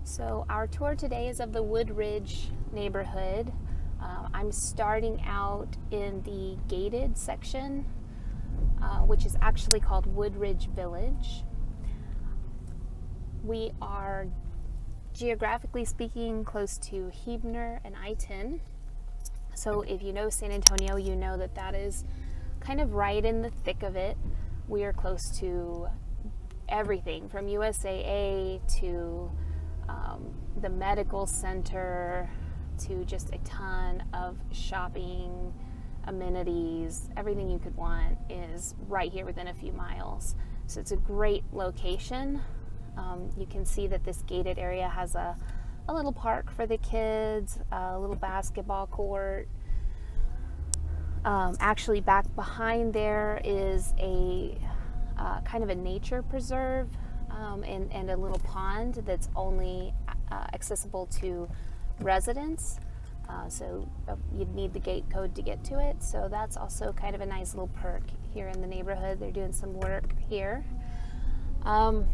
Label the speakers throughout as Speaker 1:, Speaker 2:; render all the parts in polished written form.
Speaker 1: So our tour today is of the Woodridge neighborhood. I'm starting out in the gated section, which is actually called Woodridge Village. We are, geographically speaking, close to Huebner and I-10. So if you know San Antonio, you know that that is kind of right in the thick of it. We are close to everything from USAA to the medical center to just a ton of shopping, amenities, everything you could want is right here within a few miles. So it's a great location. You can see that this gated area has a little park for the kids, a little basketball court. Actually back behind there is a kind of a nature preserve and a little pond that's only accessible to residents. So you'd need the gate code to get to it. So that's also kind of a nice little perk here in the neighborhood. They're doing some work here. But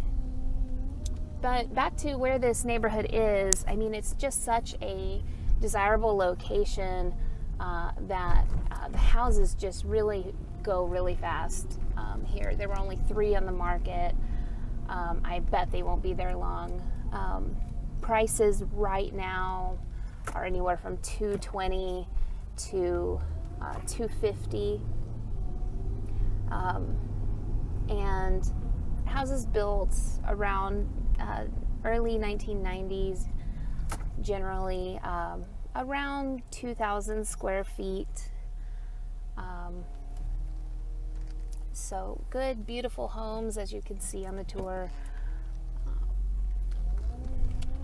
Speaker 1: back to where this neighborhood is, I mean, it's just such a desirable location that the houses just really go really fast here. There were only 3 on the market. I bet they won't be there long. Prices right now are anywhere from $220 to $250, and houses built around early 1990s, generally around 2,000 square feet. So good, beautiful homes, as you can see on the tour.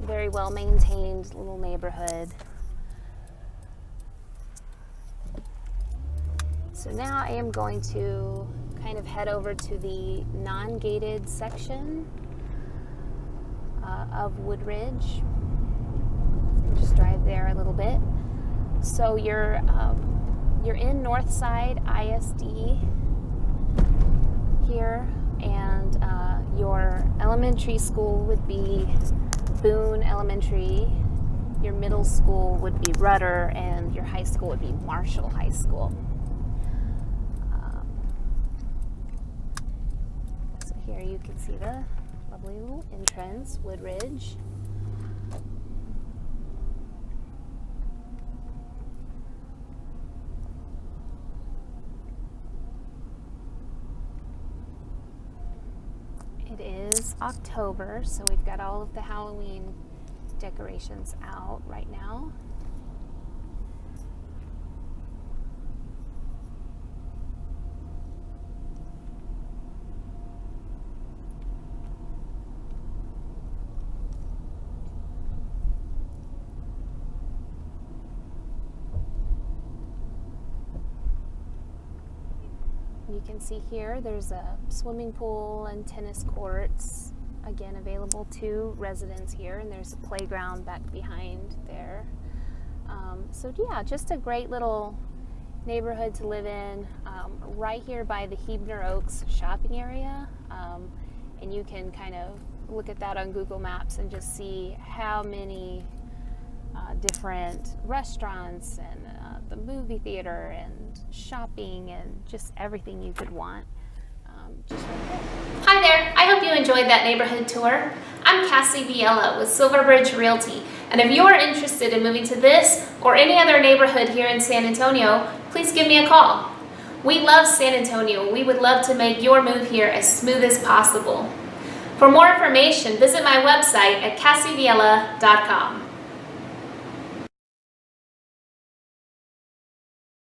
Speaker 1: Very well maintained little neighborhood. So now I am going to kind of head over to the non-gated section of Woodridge. Just drive there a little bit. So you're in Northside ISD here, and your elementary school would be Boone Elementary, your middle school would be Rudder, and your high school would be Marshall High School. So here you can see the lovely little entrance, Woodridge. It is October, so we've got all of the Halloween decorations out right now. You can see here there's a swimming pool and tennis courts, again available to residents here, and there's a playground back behind there. So yeah, just a great little neighborhood to live in, right here by the Huebner Oaks shopping area, and you can kind of look at that on Google Maps and just see how many different restaurants and the movie theater and shopping and just everything you could want. Just right there.
Speaker 2: Hi there, I hope you enjoyed that neighborhood tour. I'm Cassie Viella with Silverbridge Realty, and if you're interested in moving to this or any other neighborhood here in San Antonio, please give me a call. We love San Antonio. We would love to make your move here as smooth as possible. For more information, visit my website at cassieviella.com.